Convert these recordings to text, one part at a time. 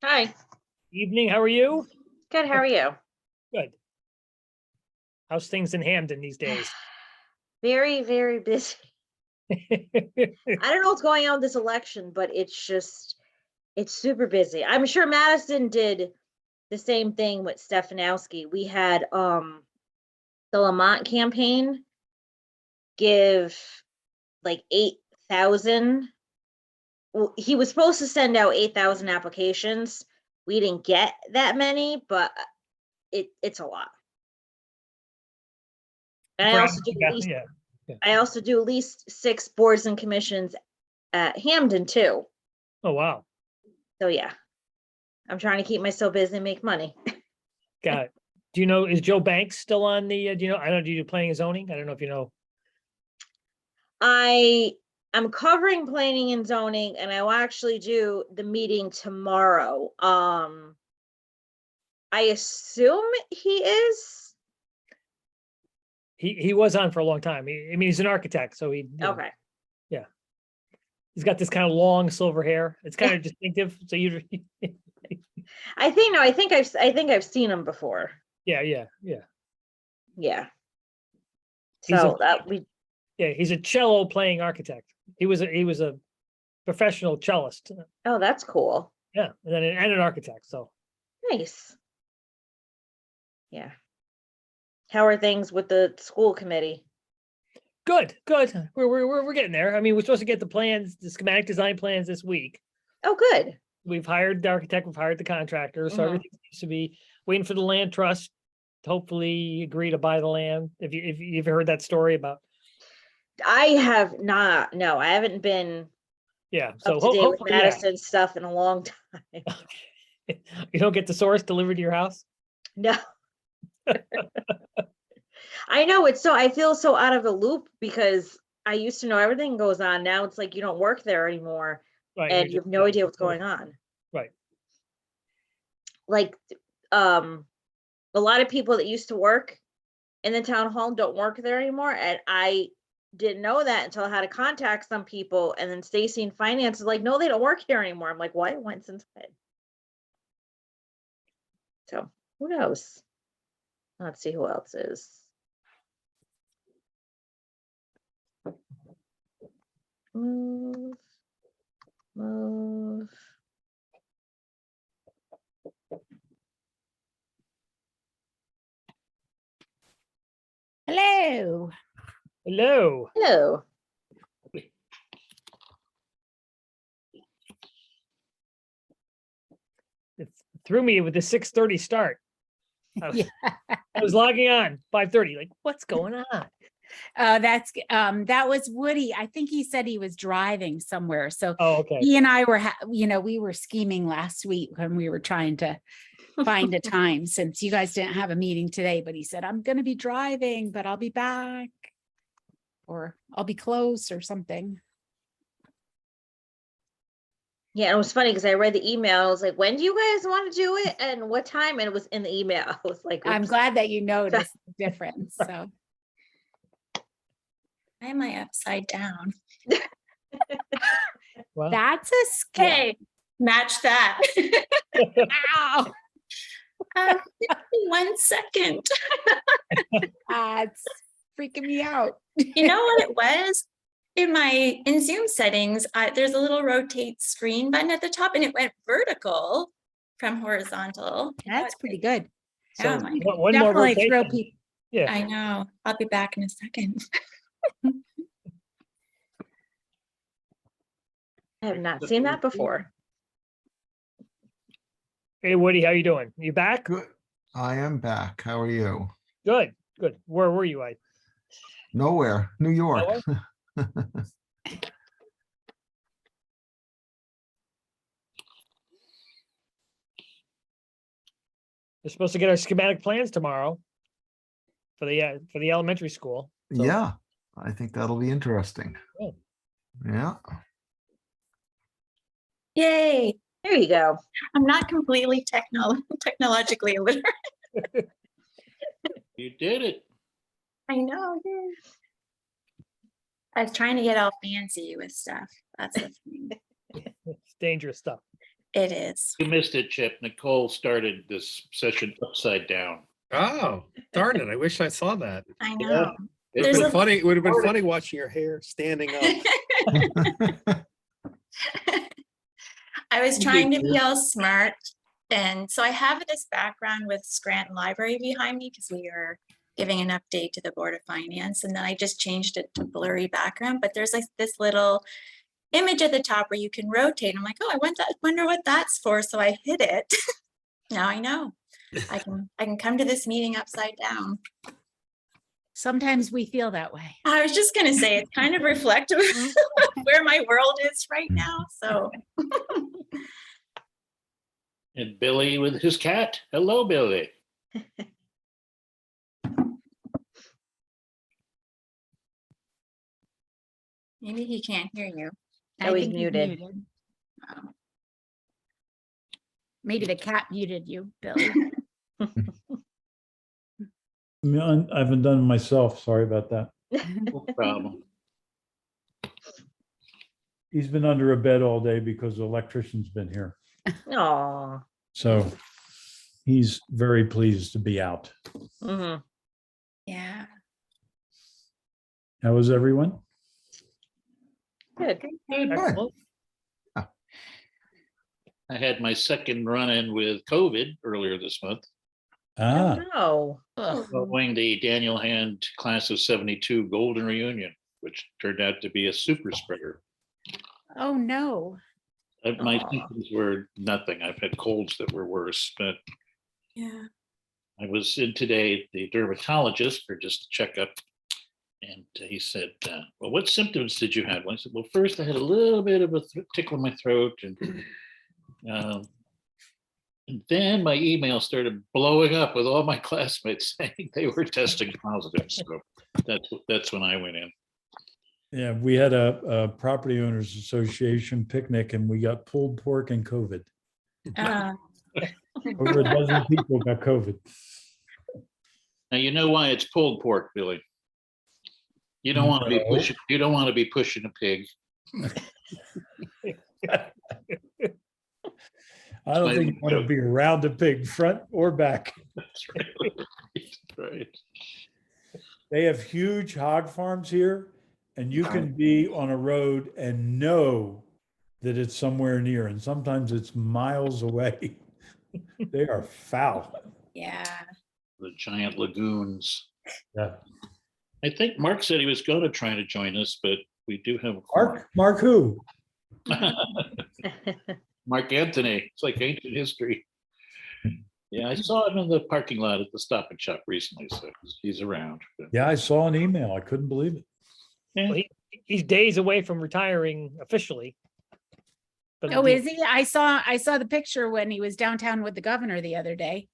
Hi. Evening, how are you? Good. How are you? Good. How's things in Hamden these days? Very, very busy. I don't know what's going on with this election, but it's super busy. I'm sure Madison did the same thing with Stefanowski. We had the Lamont campaign give like 8,000. Well, he was supposed to send out 8,000 applications. We didn't get that many, but it's a lot. And I also do at least Yeah. I also do at least 6 boards and commissions at Hamden too. Oh, wow. So yeah, I'm trying to keep myself busy and make money. Got it. Do you know, is Joe Banks still on the, do you know, I don't know, do you do planning and zoning? I don't know if you know. I'm covering planning and zoning, and I will actually do the meeting tomorrow. I assume he is. He was on for a long time. I mean, he's an architect, so Okay. yeah. He's got this kind of long silver hair. It's kind of distinctive. So I think no, I think I've seen him before. yeah. Yeah. He's So that we he's a cello playing architect. He was a professional cellist. Oh, that's cool. Yeah, and then an architect. So Nice. Yeah. How are things with the school committee? good. We're getting there. I mean, we're supposed to get the plans, the schematic design plans this week. Oh, good. We've hired the architect, we've hired the contractor, so everything seems to be waiting for the land trust to hopefully agree to buy the land. If you've heard that story about, I have not. No, I haven't been so up to date with hopefully, Madison stuff in a long time. you don't get the source delivered to your house. No. I know I feel so out of the loop because I used to know everything goes on. Now it's like you don't work there anymore Right, and you have no idea what's going on. Right. Like a lot of people that used to work in the town hall don't work there anymore. And I didn't know that until I had to contact some people. And then Stacy in finance is like, no, they don't work here anymore. I'm like, what? Went since when? So who knows? Let's see who else is. Move. Hello. Hello. It threw me with the 6:30 start. Yeah. I was logging on 5:30. Like, what's going on? That was Woody. I think he said he was driving somewhere. So okay. He and I were, we were scheming last week when we were trying to find a time since you guys didn't have a meeting today, but he said, I'm going to be driving, but I'll be back or I'll be close or something. Yeah, it was funny because I read the email. I was like, when do you guys want to do it and what time? And it was in the email. I was like, I'm oops. glad that you noticed the difference. So why am I upside down? Well, that's a scale. Okay, match that. Ow. 1 second. That's freaking me out. You know what it was? In Zoom settings, there's a little rotate screen button at the top and it went vertical from horizontal. That's pretty good. so Oh my one more Definitely throw rotation. people. Yeah. I know. I'll be back in a second. I have not seen that before. Hey, Woody, how you doing? You back? Good. I am back. How are you? Good. Where were you? Nowhere. New York. We're supposed to get our schematic plans tomorrow for the elementary school. So, Yeah, I think that'll be interesting. Good. Yeah. Yay. There you go. I'm not completely technologically illiterate. You did it. I know. I was trying to get all fancy with stuff. That's the thing. It's dangerous stuff. It is. You missed it, Chip. Nicole started this session upside down. Oh, darn it. I wish I saw that. I know. It There's was a- Funny. It would have been funny watching your hair standing up. I was trying to be all smart. And so I have this background with Scranton Library behind me because we are giving an update to the Board of Finance. And then I just changed it to blurry background. But there's like this little image at the top where you can rotate. I'm like, oh, wonder what that's for. So I hit it. Now I know. I can come to this meeting upside down. Sometimes we feel that way. I was just gonna say it's kind of reflective of where my world is right now. So And Billy with his cat. Hello, Billy. maybe he can't hear you. I Oh, he's think muted. Oh. Maybe the cat muted you, Billy. I haven't done it myself. Sorry about that. No problem. He's been under a bed all day because the electrician's been here. Aw. So he's very pleased to be out. Mhm. Yeah. How is everyone? Good. Good. I had my second run-in with COVID earlier this month, Ah, No. Ugh. following the Daniel Hand Class of 72 Golden Reunion, which turned out to be a super spreader. Oh, no. My Aw. symptoms were nothing. I've had colds that were worse, but Yeah. I was in today, the dermatologist, for just a checkup. And he said, well, what symptoms did you have? Well, I said, well, first I had a little bit of a tickle in my throat. And then my email started blowing up with all my classmates saying they were testing positive. So that's when I went in. yeah, we had a property owners association picnic and we got pulled pork and COVID. Over a dozen people got COVID. Now you know why it's pulled pork, Billy. You don't want to be No. pushing. You don't want to be pushing a pig. I don't think you want to be around a pig, front or back. That's right. Right. They have huge hog farms here, and you can be on a road and know that it's somewhere near, and sometimes it's miles away. They are foul. Yeah. The giant lagoons. Yeah. I think Mark said he was going to try to join us, but we do have a quorum. Mark who? Mark Anthony. It's like ancient history. Yeah, I saw him in the parking lot at the Stop and Shop recently, so he's around. But Yeah, I saw an email. I couldn't believe it. yeah, Well, he's days away from retiring officially. But Oh, is he? I saw the picture when he was downtown with the governor the other day.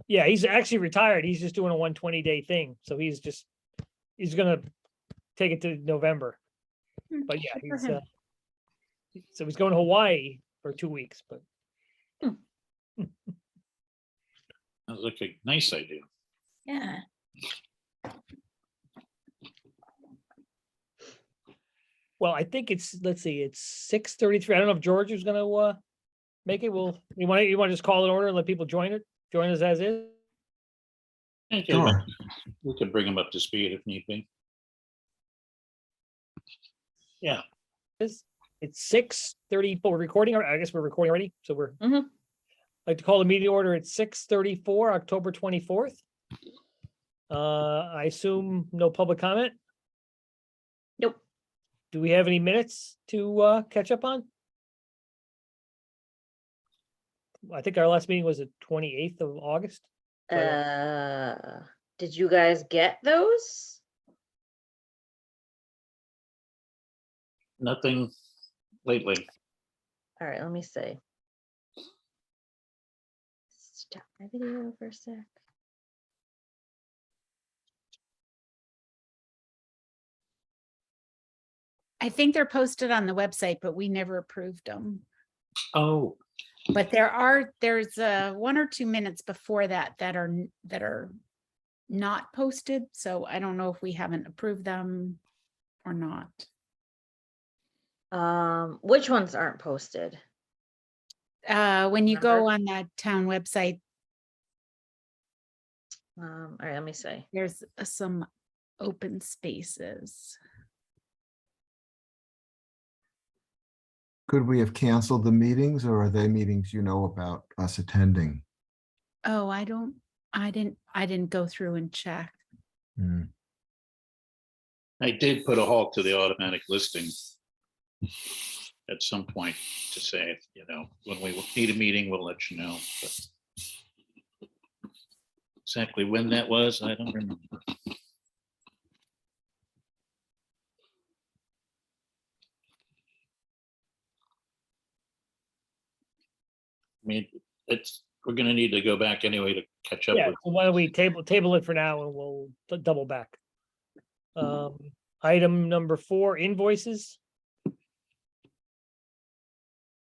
Yeah, he's actually retired. He's just doing a 120-day thing. So he's gonna take it to November. But yeah, Good for he's him. so he's going to Hawaii for 2 weeks, but sounds like a nice idea. Yeah. well, I think let's see, it's 6:33. I don't know if George is gonna make it. You want to just call it order and let people join us as is? Okay, Sure. we could bring him up to speed if need be. Yeah, It's 6:30. We're recording. I guess we're recording already. So we're Mhm. like to call the meeting order at 6:34, October 24th. I assume no public comment. Nope. Do we have any minutes to catch up on? I think our last meeting was the 28th of August. Did you guys get those? nothing lately. All right, let me see. Stop my video for a sec. I think they're posted on the website, but we never approved them. Oh, But there's 1 or 2 minutes before that are not posted. So I don't know if we haven't approved them or not. Which ones aren't posted? When you go Remember? on the town website, All right, let me see. there's some open spaces. Could we have canceled the meetings, or are they meetings you know about us attending? Oh, I didn't go through and check. Hmm. I did put a halt to the automatic listing at some point to say, when we need a meeting, we'll let you know. But exactly when that was, I don't remember. I mean, we're gonna need to go back anyway to catch up Yeah, with. so why don't we table it for now and we'll double back. Item number 4, invoices.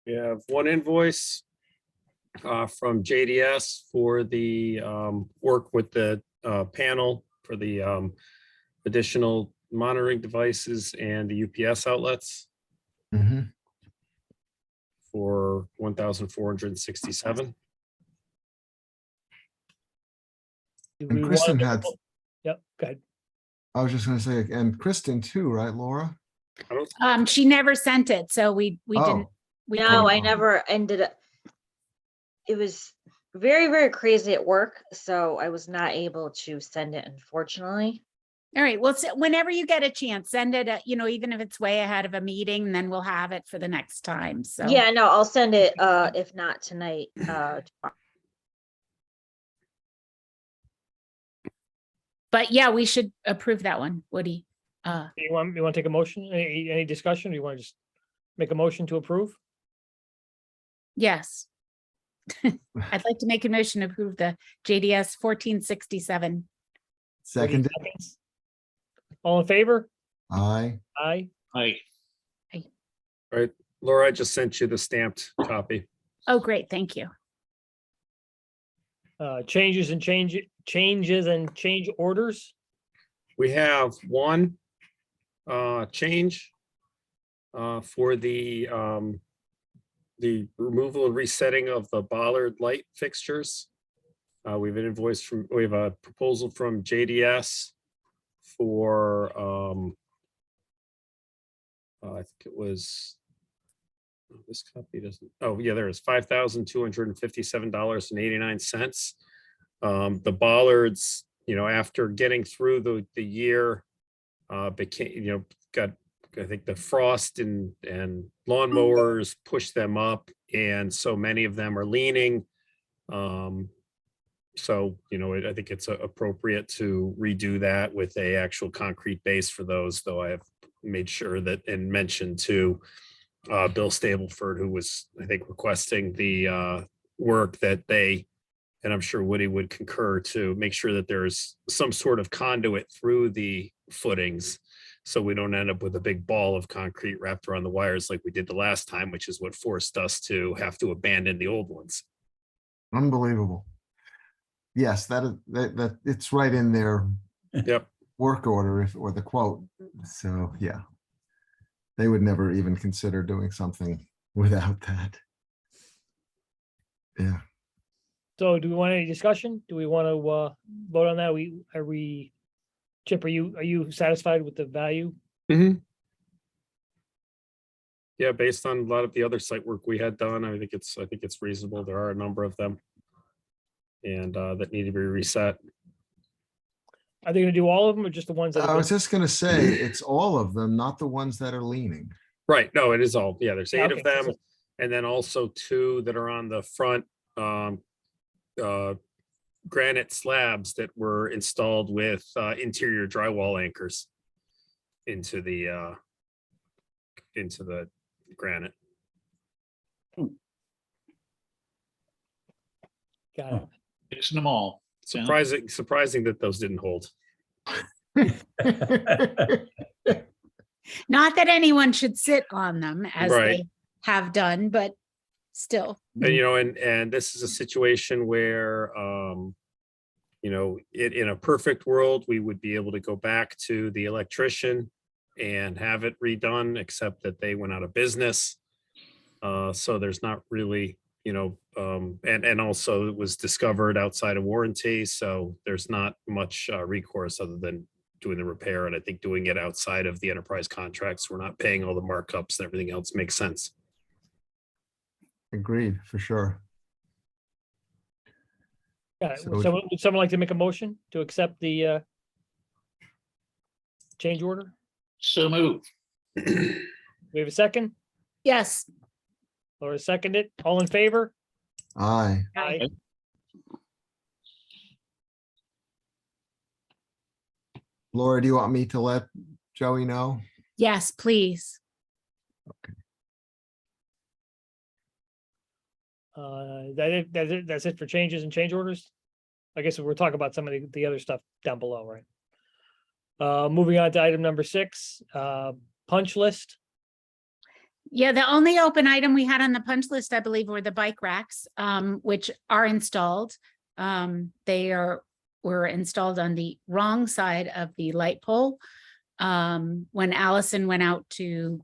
We have one invoice from JDS for the work with the panel for the additional monitoring devices and the UPS outlets Mhm. for 1,467. Do And we wanna Kristen make a had- mo- Yep, go ahead. I was just gonna say, and Kristen too, right, Laura? She never sent it, so we didn't. Oh, We No, couldn't- I never ended up. It was very, very crazy at work, so I was not able to send it, unfortunately. All right, well, whenever you get a chance, send it, even if it's way ahead of a meeting, and then we'll have it for the next time, so. Yeah, no, I'll send it, if not tonight, tomorrow. But yeah, we should approve that one, Woody. You want to take a motion? Any discussion? Or you want to just make a motion to approve? Yes. I'd like to make a motion to approve the JDS 1467. second, Seconds? All in favor? aye. Aye. Laura, I just sent you the stamped copy. Oh, great, thank you. Changes and change orders. We have one change for the removal and resetting of the bollard light fixtures. We have a proposal from JDS for I think it was, this copy doesn't, oh yeah, there is $5,257.89. The bollards, after getting through the year, became, got, I think the frost and lawnmowers pushed them up, and so many of them are leaning. So, I think it's appropriate to redo that with a actual concrete base for those, though I have made sure that and mentioned to Bill Stableford, who was, I think, requesting the work, that they, and I'm sure Woody would concur, to make sure that there's some sort of conduit through the footings, so we don't end up with a big ball of concrete wrapped around the wires like we did the last time, which is what forced us to have to abandon the old ones. Unbelievable. Yes, that it's right in their Yep. work order, or the quote. So, yeah. They would never even consider doing something without that. Yeah. So do we want any discussion? Do we want to vote on that? Chip, are you satisfied with the value? Yeah, based on a lot of the other site work we had done, I think it's reasonable. There are a number of them, and that need to be reset. Are they gonna do all of them or just the ones that I have was been? just gonna say, it's all of them, not the ones that are leaning. Right, no, it is all, yeah, there's 8 Okay, of them, so- and then also 2 that are on the front granite slabs that were installed with interior drywall anchors into the granite. Got it. Fixing them all. Sounds- Surprising that those didn't hold. Not that anyone should sit on them as Right. they have done, but still. And and this is a situation where in a perfect world, we would be able to go back to the electrician and have it redone, except that they went out of business. So there's not really and also it was discovered outside of warranty, so there's not much recourse other than doing the repair. And I think doing it outside of the enterprise contracts, we're not paying all the markups and everything else makes sense. Agreed, for sure. Yeah, So- would someone like to make a motion to accept the change order? So move. We have a second? Yes, Laura seconded. All in favor? Aye. Aye. Laura, do you want me to let Joey know? yes, please. That's it for changes and change orders? I guess we'll talk about some of the other stuff down below, right? Moving on to item number 6, punch list. Yeah, the only open item we had on the punch list, I believe, were the bike racks, which are installed. Were installed on the wrong side of the light pole. When Allison went out to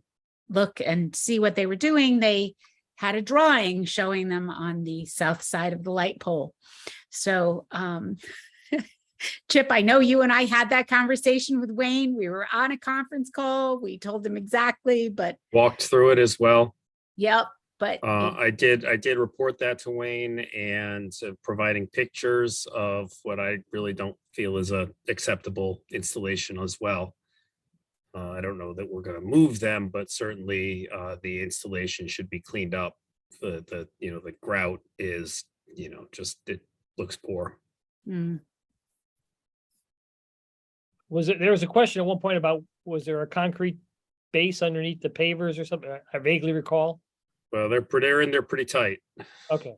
look and see what they were doing, they had a drawing showing them on the south side of the light pole. So, Chip, I know you and I had that conversation with Wayne. We were on a conference call. We told him exactly, but Walked through it as well. yep, but I did report that to Wayne and providing pictures of what I really don't feel is a acceptable installation as well. I don't know that we're going to move them, but certainly the installation should be cleaned up. The grout is, just, it looks poor. mm, There was a question at one point about, was there a concrete base underneath the pavers or something? I vaguely recall. Well, they're in there pretty tight. Okay.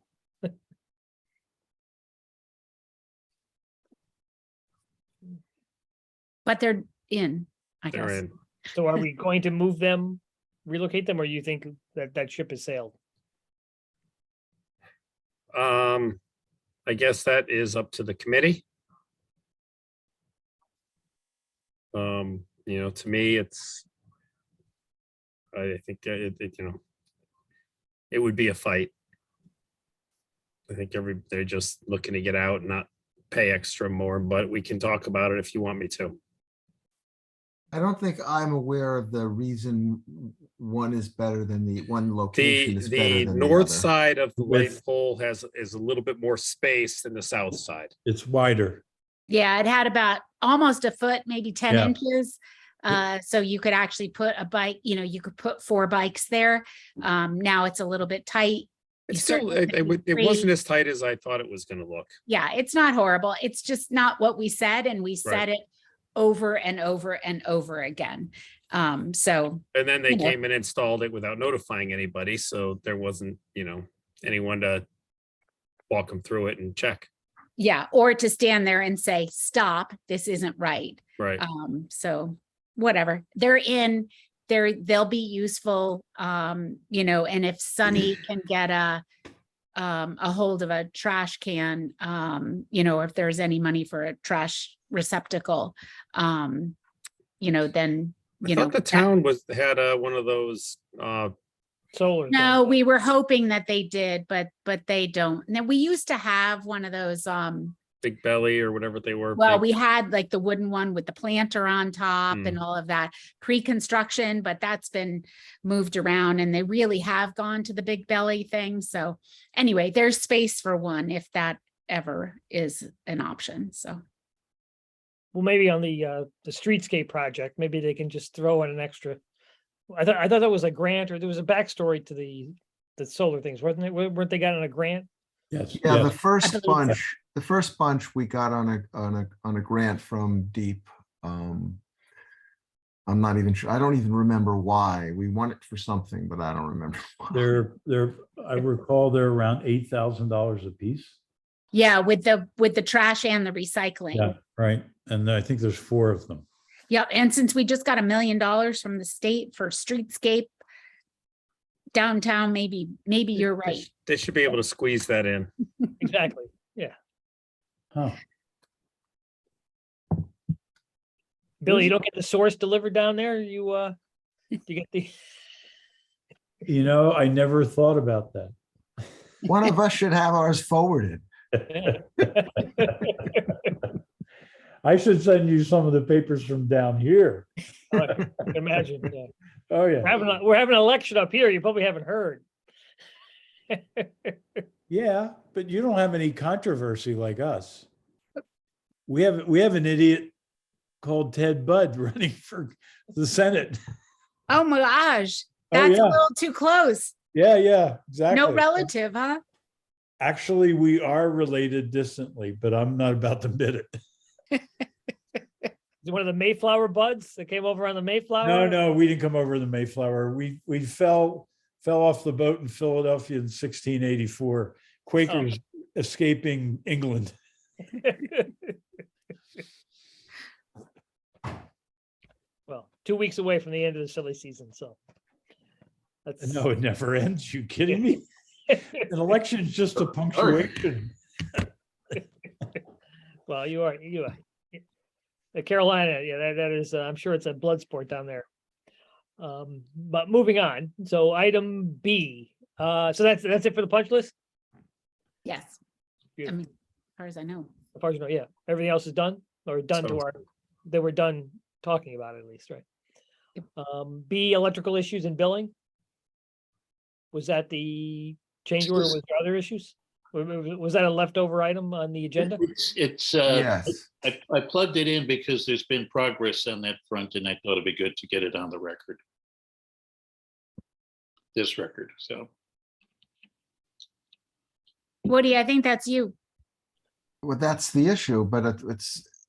but they're in, I They're guess. in. So are we going to move them, relocate them, or you think that ship has sailed? I guess that is up to the committee. To me, I think it would be a fight. I think they're just looking to get out and not pay extra more, but we can talk about it if you want me to. I don't think I'm aware of the reason one is better than the one location is better The than north the other. side of the light With- pole is a little bit more space than the south side. It's wider. Yeah, it had about almost a foot, maybe 10 Yeah. inches. So you could actually put a bike, you could put 4 bikes there. Now it's a little bit tight. You It's still, certainly could be it wasn't free. as tight as I thought it was going to look. Yeah, it's not horrible. It's just not what we said, and we said it over and over and over again. So And then they You know. came and installed it without notifying anybody, so there wasn't, anyone to walk them through it and check. yeah, or to stand there and say, stop, this isn't right. Right. So whatever, they'll be useful, and if Sunny can get a hold of a trash can, if there's any money for a trash receptacle, then, I thought the town had one of those, Solar. no, we were hoping that they did, but they don't. Now, we used to have one of those, Big Belly or whatever they were. well, big- we had like the wooden one with the planter on top Hmm. and all of that pre-construction, but that's been moved around and they really have gone to the big belly thing. So anyway, there's space for one if that ever is an option. So Well, maybe on the streetscape project, maybe they can just throw in an extra. I thought that was a grant, or there was a backstory to the solar things, wasn't it? Weren't they got on a grant? Yes. Yeah, yes. the first believe so. bunch we got on a grant from Deep. I'm not even sure. I don't even remember why. We won it for something, but I don't remember why. I recall they're around $8,000 a piece. yeah, with the trash and the recycling. Yeah, right. And I think there's 4 of them. Yep. And since we just got $1 million from the state for streetscape downtown, maybe you're right. They should be able to squeeze that in. Exactly. Huh. Billy, you don't get the source delivered down there? You get the, I never thought about that. One of us should have ours forwarded. I should send you some of the papers from down here. I can imagine, yeah. Oh, yeah. We're having an election up here. You probably haven't heard. Yeah, but you don't have any controversy like us. We have an idiot called Ted Budd running for the Senate. Oh my gosh, Oh, that's yeah. a little too close. Yeah, exactly. No relative, huh? Actually, we are related distantly, but I'm not about to admit it. Is it one of the Mayflower buds that came over on the Mayflower? No, we didn't come over the Mayflower. We fell off the boat in Philadelphia in 1684. Quakers escaping England. Well, 2 weeks away from the end of the silly season, so. That's, No, it never ends. You kidding me? An election is just a punctuation. well, you are. Carolina, yeah, that is, I'm sure it's a blood sport down there. But moving on, so item B, so that's it for the punch list? Yes. I Beautiful. mean, as far as I know. As far as you know, yeah, everything else is done, or done to Sounds our, they were done talking about it at least, right? B, electrical issues and billing. Was that the change order? Was there other issues? Was that a leftover item on the agenda? It's Yes. I plugged it in because there's been progress on that front, and I thought it'd be good to get it on the record. This record, so. Woody, I think that's you. Well, that's the issue, but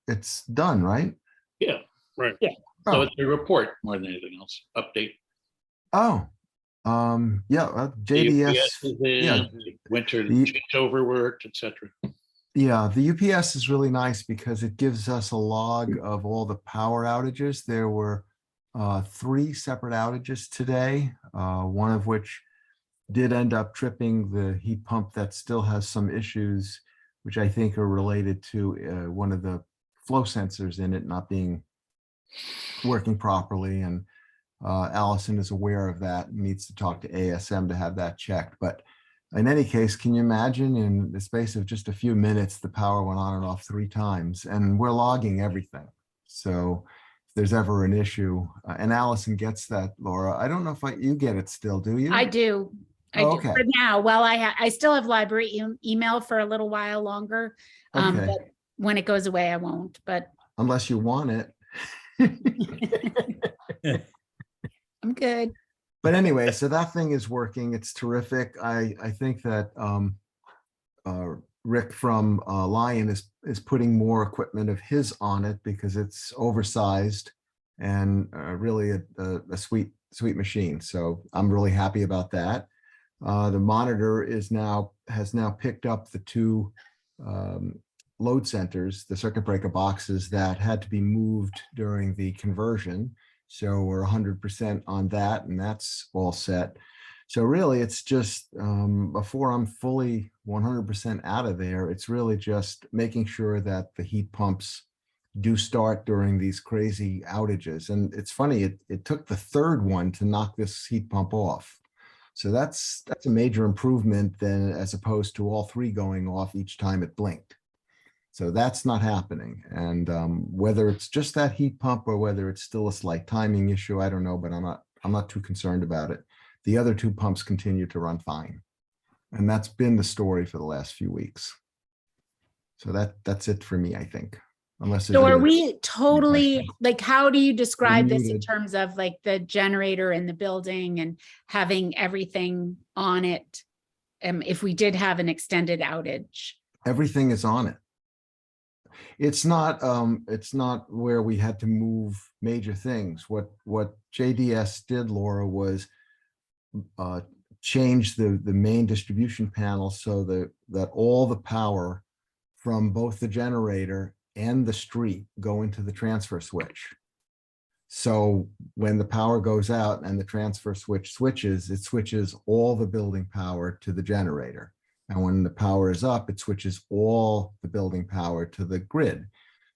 it's done, right? Yeah, right. Yeah. So Oh. it's a report more than anything else, update. Oh, yeah, The JDS. UPS is in, yeah. winter The- changeover work, etc. Yeah, the UPS is really nice because it gives us a log of all the power outages. There were 3 separate outages today, one of which did end up tripping the heat pump that still has some issues, which I think are related to one of the flow sensors in it not being working properly. And Allison is aware of that and needs to talk to ASM to have that checked. But in any case, can you imagine in the space of just a few minutes, the power went on and off 3 times, and we're logging everything. So if there's ever an issue, and Allison gets that, Laura, I don't know if you get it still, do you? I do. I Oh, do. okay. For now, well, I still have library email for a little while longer. Okay. But when it goes away, I won't, but Unless you want it. I'm good. But anyway, so that thing is working. It's terrific. I think that Rick from Lion is putting more equipment of his on it because it's oversized and really a sweet machine. So I'm really happy about that. The monitor has now picked up the 2 load centers, the circuit breaker boxes that had to be moved during the conversion. So we're 100% on that, and that's all set. So really, it's just before I'm fully 100% out of there, it's really just making sure that the heat pumps do start during these crazy outages. And it's funny, it took the 3rd one to knock this heat pump off. So that's a major improvement than as opposed to all 3 going off each time it blinked. So that's not happening. And whether it's just that heat pump or whether it's still a slight timing issue, I don't know, but I'm not too concerned about it. The other 2 pumps continue to run fine. And that's been the story for the last few weeks. So that's it for me, I think. Unless So are there's we totally, questions. like, how do you describe this in muted. terms of like the generator in the building and having everything on it? If we did have an extended outage? Everything is on it. It's not where we had to move major things. What JDS did, Laura, was change the main distribution panel so that all the power from both the generator and the street go into the transfer switch. So when the power goes out and the transfer switch switches, it switches all the building power to the generator. And when the power is up, it switches all the building power to the grid.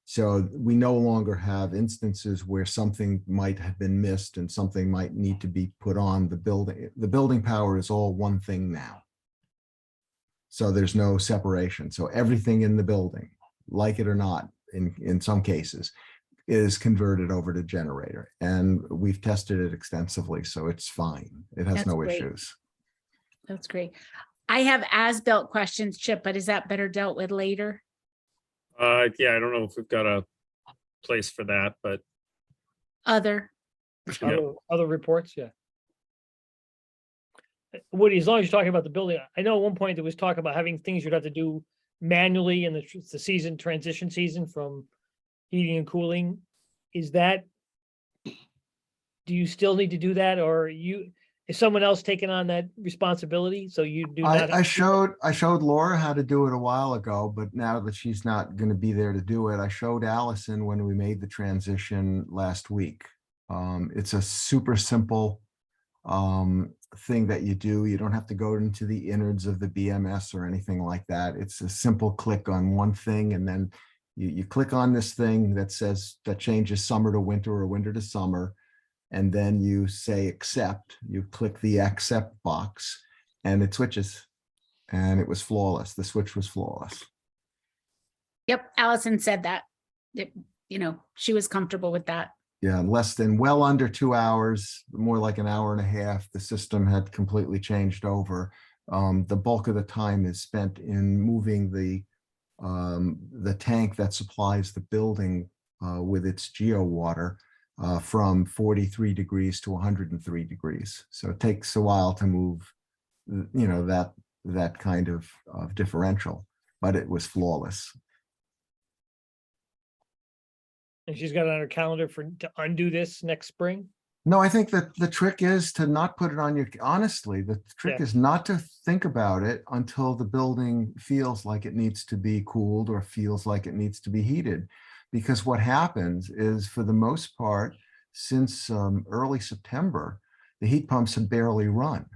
So we no longer have instances where something might have been missed and something might need to be put on the building. The building power is all one thing now. So there's no separation. So everything in the building, like it or not, in some cases, is converted over to generator. And we've tested it extensively, so it's fine. It has That's no great. issues. That's great. I have as-built questions, Chip, but is that better dealt with later? Yeah, I don't know if we've got a place for that, but Other, Yeah. Other reports, yeah. Woody, as long as you're talking about the building, I know at one point there was talk about having things you'd have to do manually in the season, transition season from heating and cooling. Is that, do you still need to do that, or is someone else taking on that responsibility? So you do not. I showed Laura how to do it a while ago, but now that she's not going to be there to do it, I showed Allison when we made the transition last week. It's a super simple thing that you do. You don't have to go into the innards of the BMS or anything like that. It's a simple click on one thing, and then you click on this thing that says that changes summer to winter or winter to summer. And then you say accept, you click the accept box, and it switches. And it was flawless. The switch was flawless. yep, Allison said that. She was comfortable with that. Yeah, well under 2 hours, more like an hour and a half, the system had completely changed over. The bulk of the time is spent in moving the tank that supplies the building with its geo water from 43 degrees to 103 degrees. So it takes a while to move, that kind of differential, but it was flawless. And she's got it on her calendar to undo this next spring. No, I think that the trick is to not put it on honestly, the trick is not to think about it until the building feels like it needs to be cooled or feels like it needs to be heated. Because what happens is, for the most part, since early September, the heat pumps have barely run.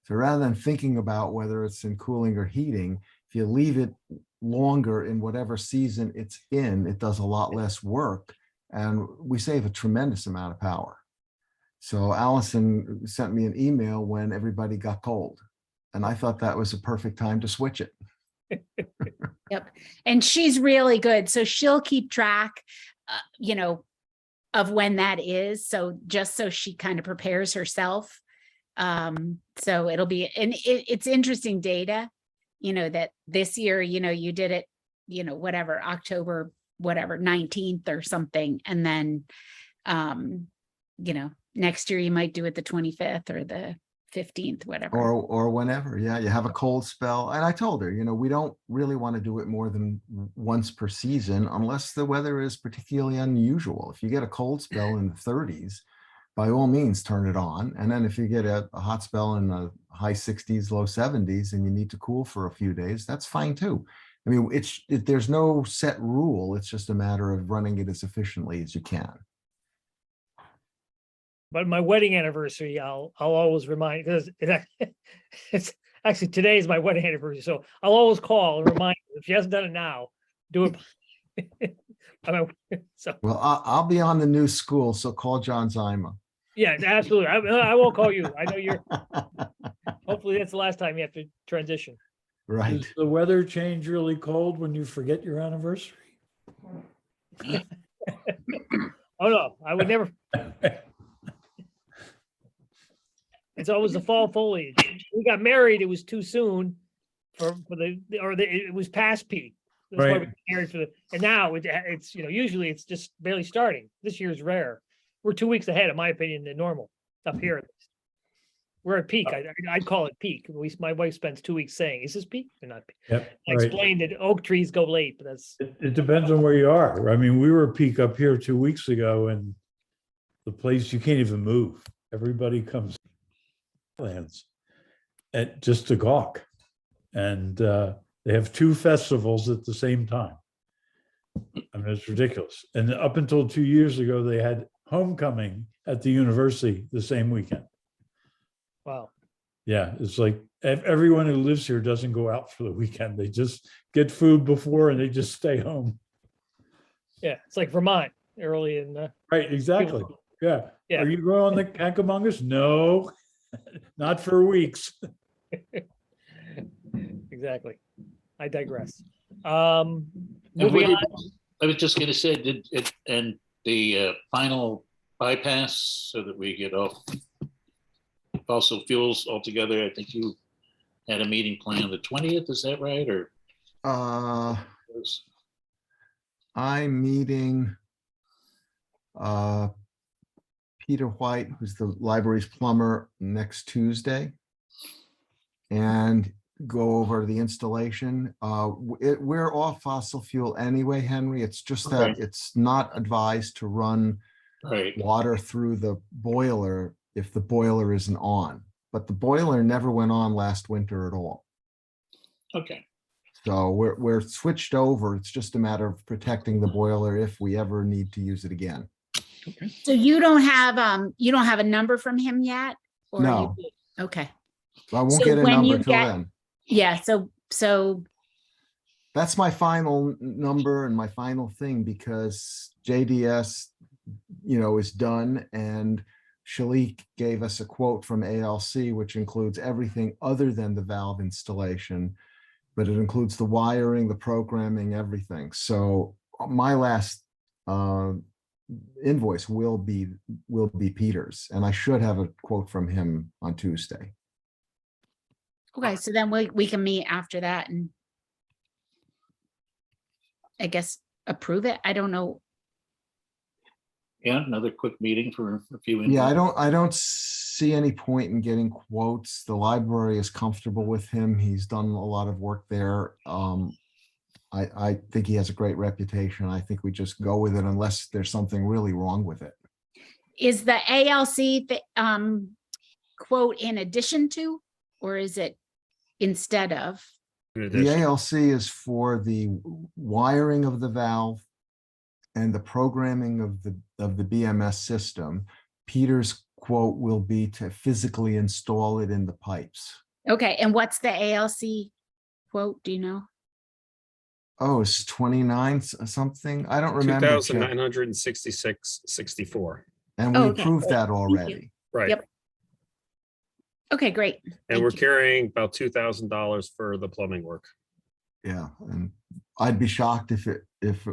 So rather than thinking about whether it's in cooling or heating, if you leave it longer in whatever season it's in, it does a lot less work, and we save a tremendous amount of power. So Allison sent me an email when everybody got cold, and I thought that was a perfect time to switch it. Yep. And she's really good. So she'll keep track, of when that is. So just so she kind of prepares herself. So it'll be, and it's interesting data, that this year, you did it, October, 19th or something. And then, next year you might do it the 25th or the 15th, whatever. Or whenever. Yeah, you have a cold spell. And I told her, we don't really want to do it more than once per season unless the weather is particularly unusual. If you get a cold spell in the 30s, by all means, turn it on. And then if you get a hot spell in the high 60s, low 70s, and you need to cool for a few days, that's fine too. I mean, there's no set rule. It's just a matter of running it as efficiently as you can. But my wedding anniversary, I'll always remind, because it's actually, today is my wedding anniversary. So I'll always call and remind her, if she hasn't done it now, do it. Well, I'll be on the new school, so call John Zyma. Yeah, absolutely. I won't call you. I know hopefully that's the last time you have to transition. Right. Does the weather change really cold when you forget your anniversary? Oh, no, I would never. It's always the fall foliage. We got married, it was too soon it was past peak. That's why we Right. got married and now it's, usually it's just barely starting. This year's rare. We're 2 weeks ahead, in my opinion, than normal up here. We're at peak. I'd call it peak. My wife spends 2 weeks saying, is this peak or not peak? Yep. I right. explained that oak trees go late, but that's, It depends on where you are. I mean, we were peak up here 2 weeks ago, and the place, you can't even move. Everybody comes lands at just to gawk. And they have 2 festivals at the same time. I mean, it's ridiculous. And up until 2 years ago, they had homecoming at the university the same weekend. wow. Yeah, it's like everyone who lives here doesn't go out for the weekend. They just get food before and they just stay home. Yeah, it's like Vermont early in Right, exactly. Yeah. Yeah. Are you going on the Cankamungus? No, not for weeks. exactly. exactly. I digress. And Moving on, I was just gonna say, did it, and the final bypass so that we get off fossil fuels altogether, I think you had a meeting planned the 20th, is that right, or? I'm meeting Peter White, who's the library's plumber, next Tuesday, and go over the installation. We're off fossil fuel anyway, Henry. It's just that Okay. it's not advised to run Right, water through the boiler if the boiler isn't on. But the boiler never went on last winter at all. okay, So we're switched over. It's just a matter of protecting the boiler if we ever need to use it again. So you don't have a number from him yet? Or you No. do? Okay. I won't So get a when number you till get- then. Yeah, so That's my final number and my final thing, because JDS, is done, and Shalik gave us a quote from ALC, which includes everything other than the valve installation, but it includes the wiring, the programming, everything. So my last invoice will be Peter's, and I should have a quote from him on Tuesday. okay, so then we can meet after that and I guess approve it. I don't know. yeah, another quick meeting for a few. Yeah, I don't see any point in getting quotes. The library is comfortable with him. He's done a lot of work there. I think he has a great reputation. I think we just go with it unless there's something really wrong with it. Is the ALC quote in addition to, or is it instead of? In The addition, ALC is for the wiring of the valve and the programming of the BMS system. Peter's quote will be to physically install it in the pipes. Okay, and what's the ALC quote? Do you know? Oh, it's 29 something. I don't remember. Chet. 2,966.64. And we Oh, okay. approved that you. already. Right. Yep. Okay, great. And Thank we're you. carrying about $2,000 for the plumbing work. Yeah, and I'd be shocked if it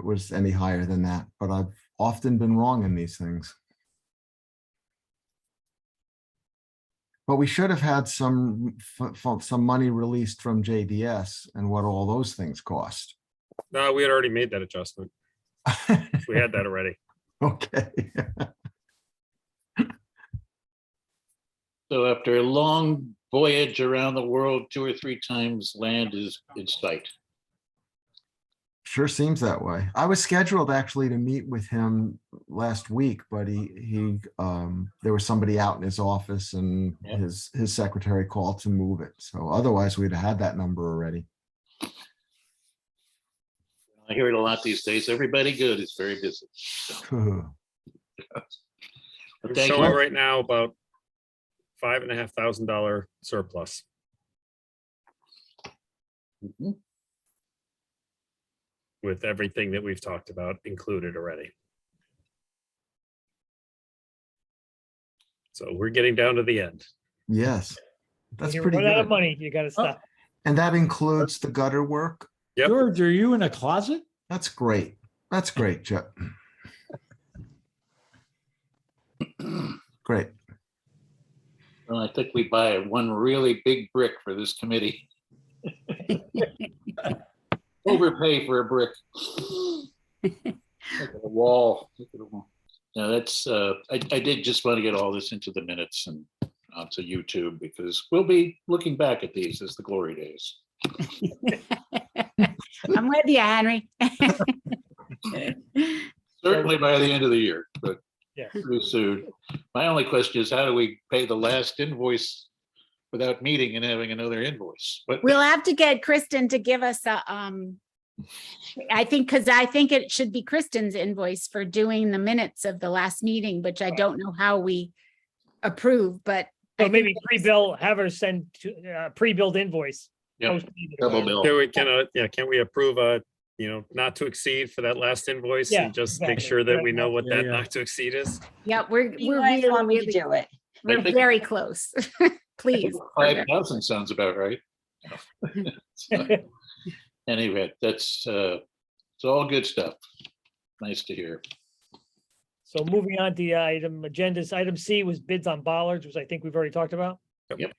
was any higher than that, but I've often been wrong in these things. But we should have had some money released from JDS and what all those things cost. No, we had already made that adjustment. We had that already. Okay. So after a long voyage around the world, 2 or 3 times, land is in sight. Sure seems that way. I was scheduled actually to meet with him last week, but there was somebody out in his office and Yeah. his secretary called to move it. So otherwise we'd have had that number already. I hear it a lot these days. Everybody good is very busy. We're Thank showing you. right now about $5,500 surplus. Mhm. With everything that we've talked about included already. So we're getting down to the end. Yes, that's you pretty run out of good. money, you gotta stop. And that includes the gutter work. Yep. George, are you in a closet? That's great. That's great, Chet. Great. Well, I think we buy one really big brick for this committee. Overpay for a brick. Look at the wall. Look at the wall. No, that's, I did just want to get all this into the minutes and onto YouTube, because we'll be looking back at these as the glory days. I'm with you, Henry. Certainly by the end of the year, but Yeah. pretty soon. My only question is, how do we pay the last invoice without meeting and having another invoice? But We'll have to get Kristen to give us a, I think it should be Kristen's invoice for doing the minutes of the last meeting, which I don't know how we approve, but. I So think maybe that's- pre-bill, have her send pre-billed invoice. Yep, post-meeting. double bill. Can we approve a, not to exceed for that last invoice Yeah, and just make exactly. sure that we know what Yeah, that yeah. not to exceed is? Yeah, we're You guys want me to really, do it. we're very close. Please. 5,000 sounds about right. So, anyway, that's it's all good stuff. Nice to hear. So moving on to the agendas, item C was bids on bollards, which I think we've already talked about. Yep.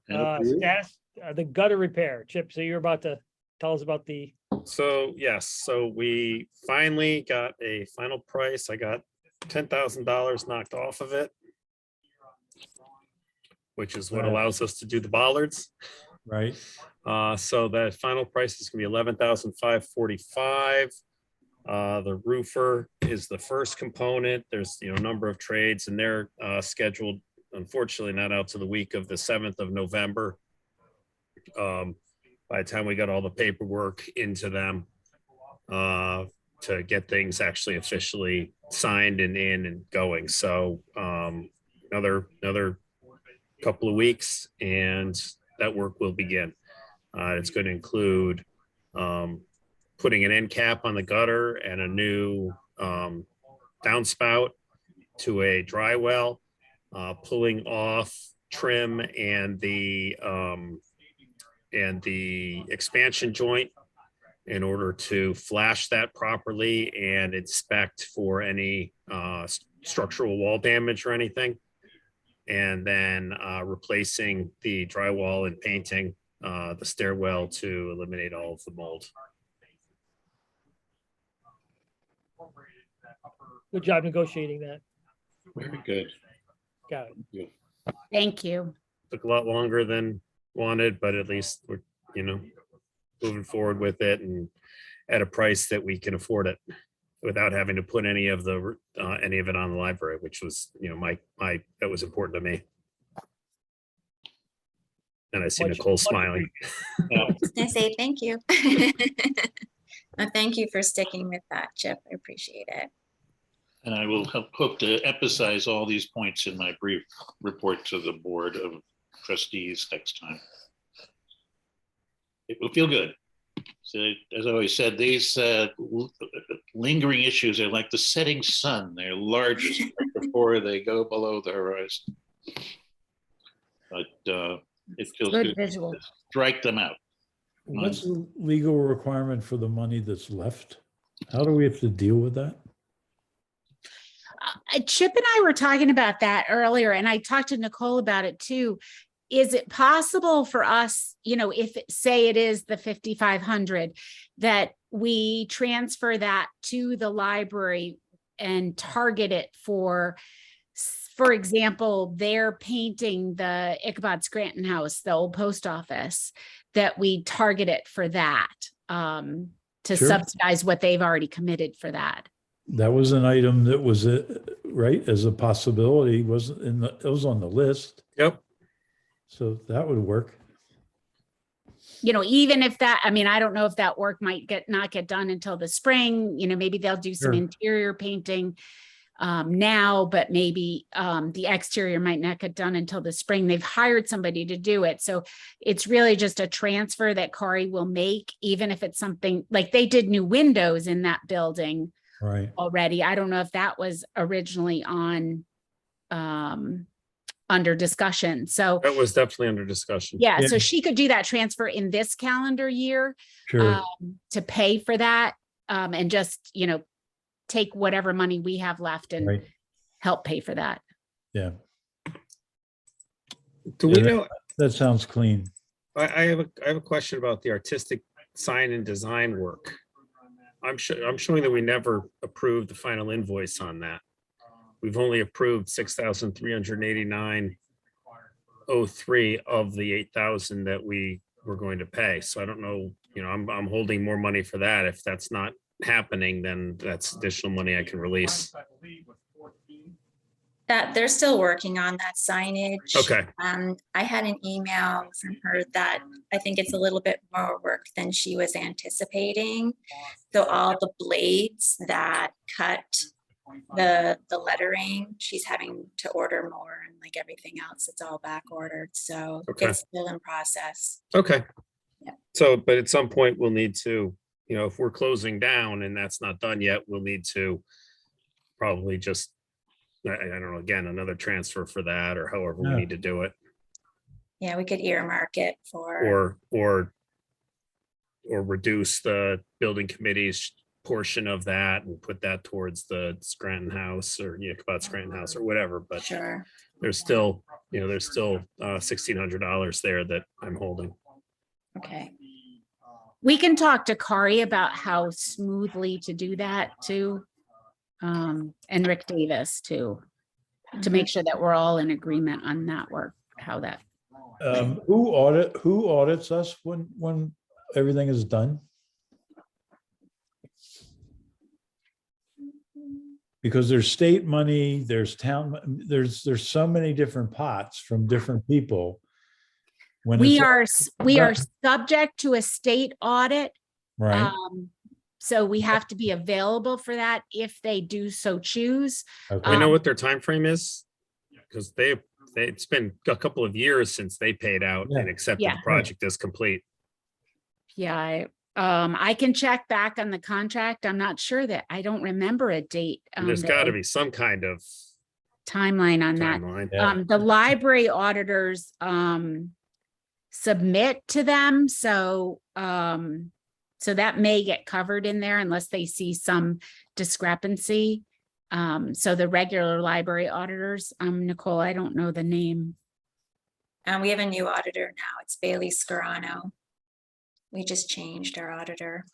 And approved. Status, the gutter repair. Chip, so you're about to tell us about the, So yes, so we finally got a final price. I got $10,000 knocked off of it, which is what Right. allows us to do the bollards. Right. So that final price is gonna be $11,545. The roofer is the first component. There's, a number of trades and they're scheduled, unfortunately, not out to the week of the 7th of November. By the time we got all the paperwork into them to get things actually officially signed and in and going. So another couple of weeks and that work will begin. It's going to include putting an end cap on the gutter and a new downspout to a dry well, pulling off trim and the expansion joint in order to flash that properly and inspect for any structural wall damage or anything. And then replacing the drywall and painting the stairwell to eliminate all of the mold. good job negotiating that. Very good. Got it. Thank you. Took a lot longer than wanted, but at least we're, moving forward with it and at a price that we can afford it without having to put any of it on the library, which was, that was important to me. And I see Much- Nicole much smiling. Yeah. I was gonna say thank you. Thank you for sticking with that, Chip. I appreciate it. And I will hope to emphasize all these points in my brief report to the Board of Trustees next time. It will feel good. So, as I always said, these lingering issues are like the setting sun. They're largest before they go below the horizon. But it feels Good good visual. to strike them out. What's the legal requirement for the money that's left? How do we have to deal with that? Chip and I were talking about that earlier, and I talked to Nicole about it too. Is it possible for us, if say it is the 5,500, that we transfer that to the library and target it for example, they're painting the Ichabod Scranton House, the old post office, that we target it for that to Sure. subsidize what they've already committed for that. That was an item that was, right, as a possibility, it was on the list. Yep. So that would work. Even if that, I don't know if that work might not get done until the spring, maybe they'll do some Sure. interior painting now, but maybe the exterior might not get done until the spring. They've hired somebody to do it. So it's really just a transfer that Corey will make, even if it's something like they did new windows in that building Right. already. I don't know if that was originally on under discussion. So That was definitely under discussion. yeah, Yeah. so she could do that transfer in this calendar year Sure. to pay for that and just, take whatever money we have left and Right. help pay for that. Yeah. Do we Yeah, know, That sounds clean. I have a question about the artistic sign and design work. I'm showing that we never approved the final invoice on that. We've only approved $6,389.03 of the 8,000 that we were going to pay. So I don't know, I'm holding more money for that. If that's not happening, then that's additional money I can release. That they're still working on that signage. Okay. I had an email from her that I think it's a little bit more work than she was anticipating. So all the blades that cut the lettering, she's having to order more, and like everything else, it's all back ordered. So Okay. it's still in process. Okay. Yeah. So, but at some point we'll need to, if we're closing down and that's not done yet, we'll need to probably just, I don't know, again, another transfer for that or however we Yeah. need to do it. Yeah, we could earmark it for, or reduce the building committee's portion of that and put that towards the Scranton House or, about Scranton House or whatever, but sure. there's still, $1,600 there that I'm holding. Okay. We can talk to Kari about how smoothly to do that too. And Rick Davis too, to make sure that we're all in agreement on that work, how that. Who audits us when everything is done? Because there's state money, there's town, there's so many different pots from different people. When We it's are subject to a state audit. right, So we have to be available for that if they do so choose. okay. I know what their time frame is, because it's been a couple of years since they paid out and accepted Yeah. the project as complete. Yeah, I can check back on the contract. I'm not sure that, I don't remember a date. And there's that got to they- be some kind of timeline on that. timeline. Yeah. The library auditors submit to them, so that may get covered in there unless they see some discrepancy. So the regular library auditors, Nicole, I don't know the name. We have a new auditor now. It's Bailey Scarano. We just changed our auditor.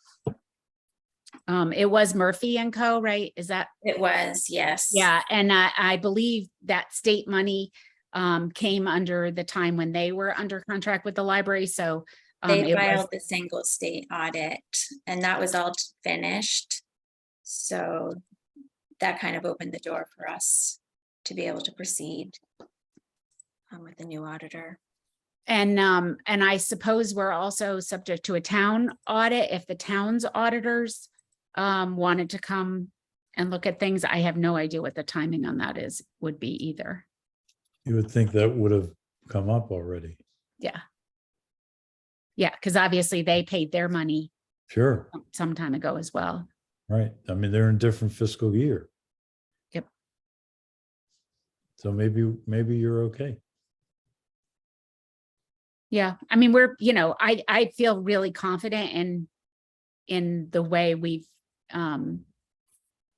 It was Murphy and Co., right? Is that? It was, yes. Yeah, and I believe that state money came under the time when they were under contract with the library, so They it was, filed the single state audit and that was all finished. So that kind of opened the door for us to be able to proceed with the new auditor. and I suppose we're also subject to a town audit if the town's auditors wanted to come and look at things. I have no idea what the timing on that would be either. You would think that would have come up already. Yeah. Yeah, because obviously they paid their money Sure, some time ago as well. right. I mean, they're in different fiscal year. Yep. So maybe you're okay. Yeah, I mean, I feel really confident in the way we've done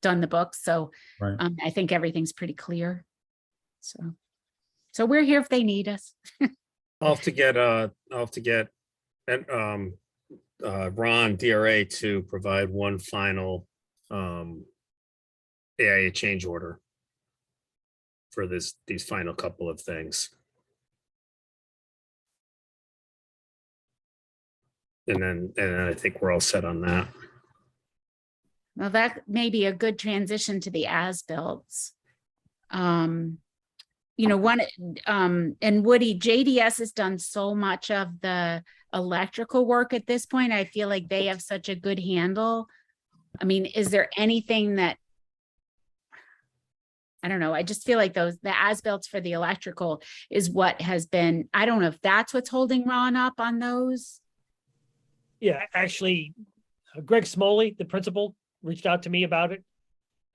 the books. So Right. I think everyth's pretty clear. So we're here if they need us. I'll have to get Ron DRA to provide one final AIA change order for these final couple of things. And I think we're all set on that. Well, that may be a good transition to the as-bills. And Woody, JDS has done so much of the electrical work at this point. I feel like they have such a good handle. I mean, is there anything that, I don't know, I just feel like the as-bills for the electrical is what has been, I don't know if that's what's holding Ron up on those. Yeah, actually, Greg Smoley, the principal, reached out to me about it.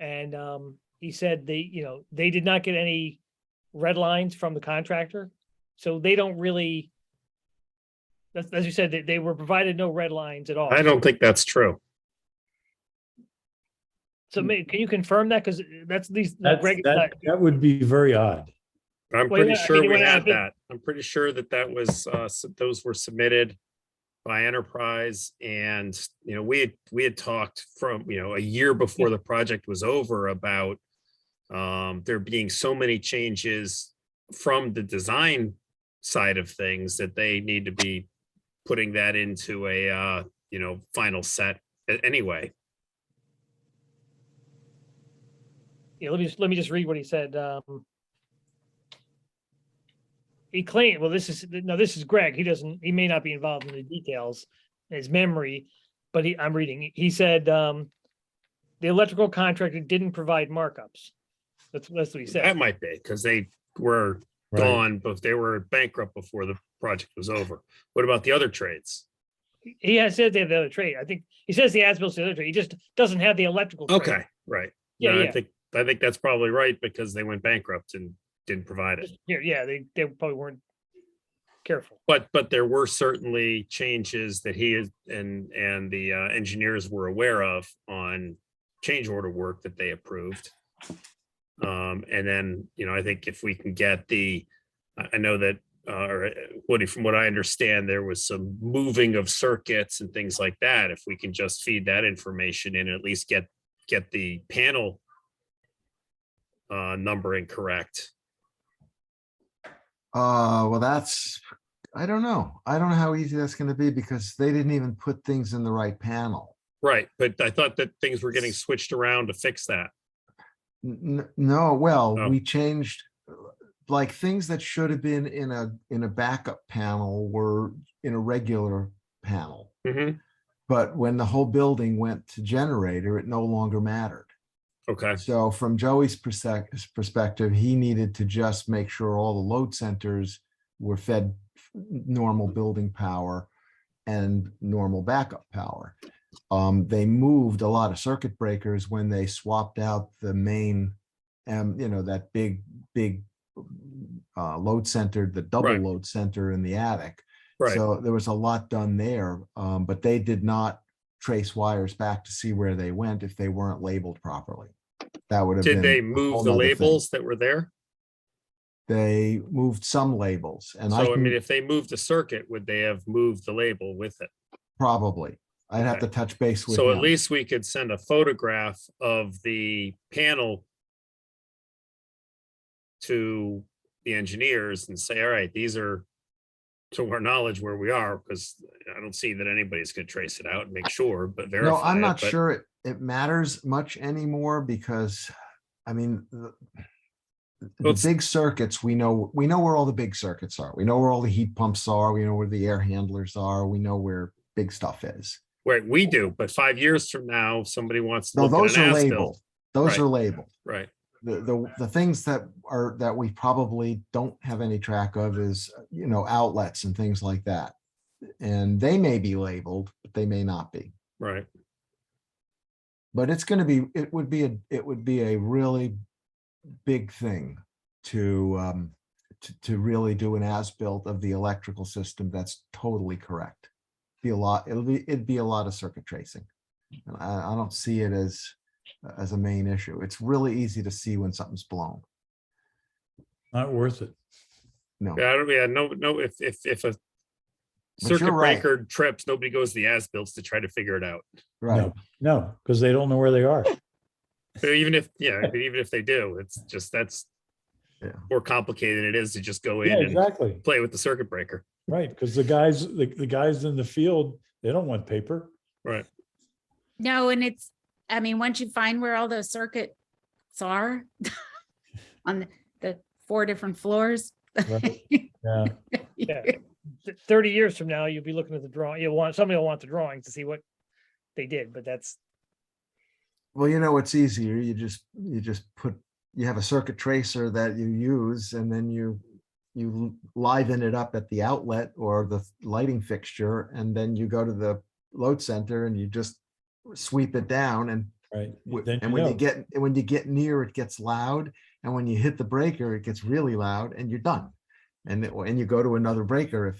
And he said they did not get any red lines from the contractor. So they don't really, as you said, they were provided no red lines at all. I don't think that's true. So can you confirm that? Because that's these, Greg. That would be very odd. I'm Well, pretty yeah, sure we anyway, I had think- that. I'm pretty sure that was those were submitted by Enterprise, and we had talked from a year before the project was over about there being so many changes from the design side of things that they need to be putting that into a final set anyway. Yeah, let me just read what he said. He claimed, well, this is Greg. He may not be involved in the details, his memory, but I'm reading. He said the electrical contractor didn't provide markups. That's what he said. That might be because they were Right. gone, but they were bankrupt before the project was over. What about the other trades? He has said they have the other trade. I think he says the as-built the other trade. He just doesn't have the electrical trade. Okay, right. Yeah, No, yeah. I think that's probably right because they went bankrupt and didn't provide it. Yeah, they probably weren't careful. But there were certainly changes that he is and the engineers were aware of on change order work that they approved. And then, I think if we can get I know that, or Woody, from what I understand, there was some moving of circuits and things like that. If we can just feed that information in, and at least get the panel numbering correct. Well, I don't know. I don't know how easy that's going to be because they didn't even put things in the right panel. Right, but I thought that things were getting switched around to fix that. No, well, Oh. we changed, like things that should have been in a backup panel were in a regular panel. Mhm. But when the whole building went to generator, it no longer mattered. Okay, So from Joey's perspective, he needed to just make sure all the load centers were fed normal building power and normal backup power. They moved a lot of circuit breakers when they swapped out the main, that big load center, the double Right. load center in the attic. right. So there was a lot done there, but they did not trace wires back to see where they went if they weren't labeled properly. That would have been. Did they a move whole the nother thing. labels that were there? They moved some labels, and So, I can mean, if they moved the circuit, would they have moved the label with it? probably. I'd have Okay. to touch base with So at him. least we could send a photograph of the panel to the engineers and say, all right, these are to our knowledge where we are, because I don't see that anybody's gonna trace it out and make sure, but No, verify I'm it, not but- sure it matters much anymore because, I mean, the Let's- big circuits, we know where all the big circuits are. We know where all the heat pumps are. We know where the air handlers are. We know where big stuff is. Right, we do, but 5 years from now, somebody wants to No, look at those an are as-built. labeled. Those Right. are labeled. Right, The things that we probably don't have any track of is, outlets and things like that. And they may be labeled, but they may not be. right. But it would be a really big thing to really do an as-built of the electrical system that's totally correct. It'd be a lot of circuit tracing. And I don't see it as a main issue. It's really easy to see when something's blown. Not worth it. No, No, if a But circuit you're right. breaker trips, nobody goes to the as-bills to try to figure it out. right. No, because they don't know where they are. But even if they do, it's just, that's Yeah. more complicated than it is to just go in Yeah, and exactly. play with the circuit breaker. Right, because the guys in the field, they don't want paper. Right. No, and once you find where all those circuits are on the 4 different floors. Right. Yeah. Yeah. 30 years from now, you'll be looking at the drawing. Somebody will want the drawing to see what they did, but that's, Well, it's easier. You have a circuit tracer that you use and then you liven it up at the outlet or the lighting fixture, and then you go to the load center and you just sweep it down and Right. and when you get near, it gets loud, and when you hit the breaker, it gets really loud, and you're done. And you go to another breaker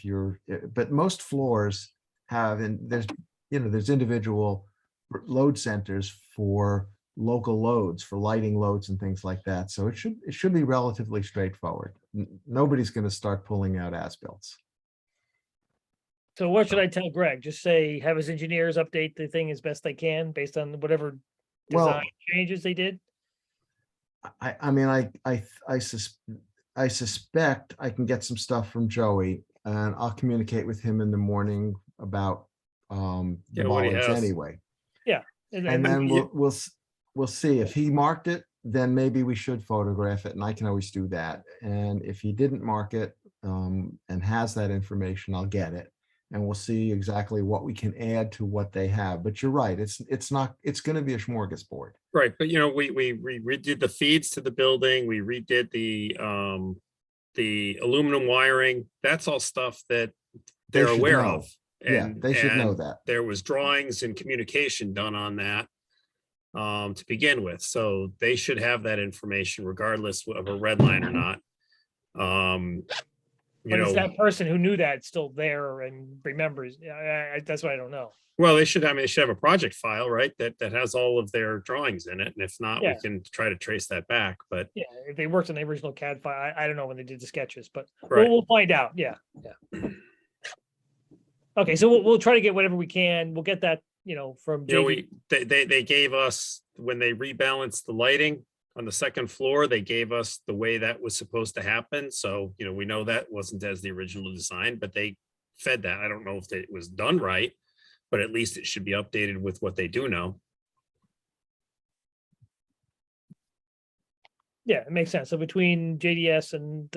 but most floors have, and there's individual load centers for local loads, for lighting loads and things like that. So it should be relatively straightforward. Nobody's going to start pulling out as-bills. so what should I tell Greg? Just say, have his engineers update the thing as best they can based on whatever Well, design changes they did? I suspect I can get some stuff from Joey, and I'll communicate with him in the morning about the Yeah, what he bollards has. anyway. And And then, then we'll see if he marked it, then maybe we should photograph it, and I can always do that. And if he didn't mark it and has that information, I'll get it. And we'll see exactly what we can add to what they have. But you're right, it's going to be a smorgasbord. Right, but we redid the feeds to the building, we redid the aluminum wiring. That's all stuff that They they're should aware know. of. Yeah, And- they should know and that. There was drawings and communication done on that to begin with, so they should have that information regardless of a red line or not. you But is know, that person who knew that still there and remembers? That's what I don't know. well, they should, I mean, they should have a project file, right? That has all of their drawings in it. And if not, we Yeah. can try to trace that back, but Yeah, if they worked on the original CAD file, I don't know when they did the sketches, but right. we'll find out. Yeah, yeah. Okay, so we'll try to get whatever we can. We'll get that, from You know, JD. they gave us, when they rebalanced the lighting on the second floor, they gave us the way that was supposed to happen. So, we know that wasn't as the original design, but they fed that. I don't know if it was done right, but at least it should be updated with what they do know. Yeah, it makes sense. So between JDS and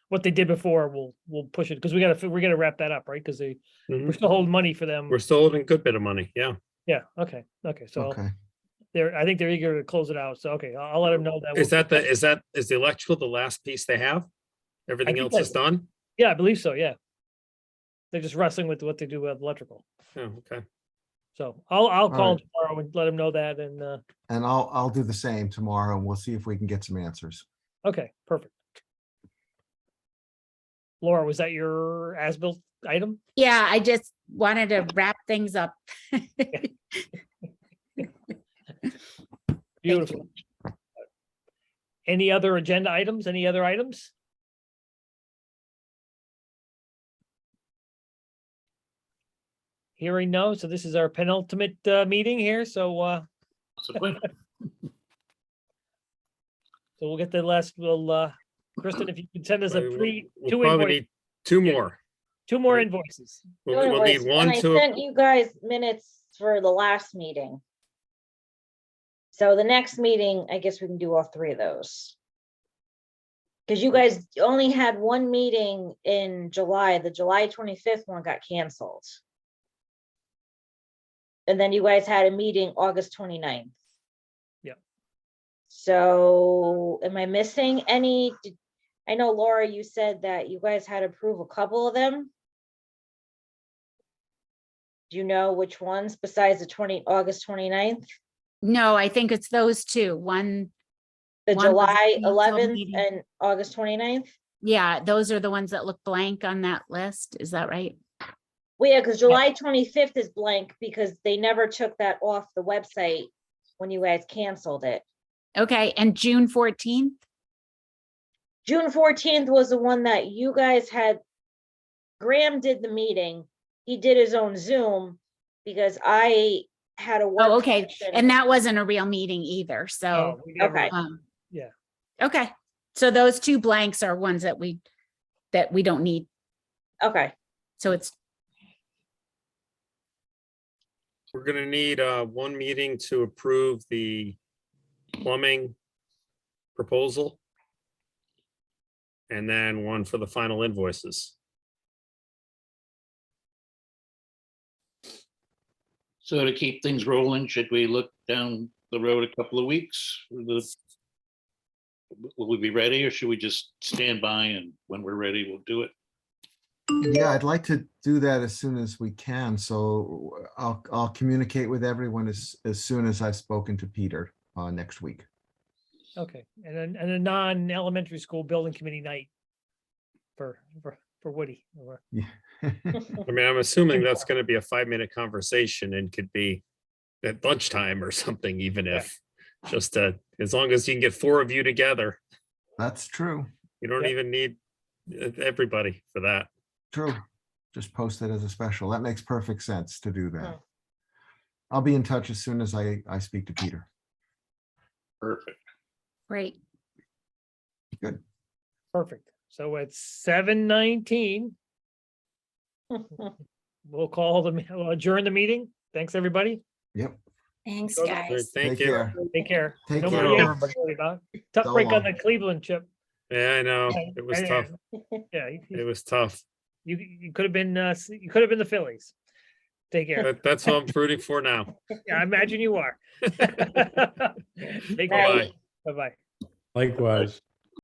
what they did before, we'll push it because we gotta wrap that up, right? Because we're Mhm. still holding money for them. We're still holding a good bit of money. Yeah. Yeah, okay. So Okay. I think they're eager to close it out. So, okay, I'll let them know that. Is the electrical the last piece they have? Everything think else is done? Yeah, I believe so, yeah. They're just wrestling with what they do with electrical. Oh, okay. So I'll call right. tomorrow and let them know that and, And I'll do the same tomorrow and we'll see if we can get some answers. okay, perfect. Laura, was that your as-built item? Yeah, I just wanted to wrap things up. Beautiful. Any other agenda items? Any other items? Hearing no, so this is our penultimate meeting here, so So, we'll get the last, Kristen, if you can send us a We'll two probably invoice, need two more. two more right. invoices. We'll need one And I to, sent you guys minutes for the last meeting. So the next meeting, I guess we can do all three of those. Because you guys only had one meeting in July, the July 25th one got canceled. And then you guys had a meeting August 29th. Yeah. So am I missing any? I know Laura, you said that you guys had to approve a couple of them. Do you know which ones besides the August 29th? No, I think it's those two. One, The One was a July canceled 11th meeting. and August 29th? yeah, those are the ones that look blank on that list. Is that right? Well, yeah, because July 25th is blank because they never took that off the website when you guys canceled it. Okay, and June 14th? June 14th was the one that you guys had. Graham did the meeting. He did his own Zoom because I had a work. Oh, okay. session. And that wasn't a real meeting either, so, Oh, we never- Okay. Yeah. Okay. So those two blanks are ones that we don't need. Okay, So it's, we're gonna need one meeting to approve the plumbing proposal. And then one for the final invoices. So to keep things rolling, should we look down the road a couple of weeks? Will we be ready or should we just stand by and when we're ready, we'll do it? Yeah, I'd like to do that as soon as we can. So I'll communicate with everyone as soon as I've spoken to Peter next week. Okay, and a non-elementary school building committee night for Woody. Yeah. I mean, I'm assuming that's gonna be a 5-minute conversation and could be at lunchtime or something, even if just as long as you can get 4 of you together, That's true. you don't Yep. even need everybody for that. True. Just post it as a special. That makes perfect sense to do that. Hmm. I'll be in touch as soon as I speak to Peter. Perfect. great. Perfect. So it's 7:19. We'll adjourn the meeting. Thanks, everybody. Yep. Thanks, Go to- All right, guys. thank Take you. care. Take care. Take No care, more Yankees everybody. to worry about. Tough So break on long. the Cleveland chip. Yeah, I know. It was tough. Yeah, It was tough. you could have been the Phillies. Take care. That's what I'm rooting for now. Yeah, I imagine you are. Take care. Bye-bye. Bye-bye. Likewise.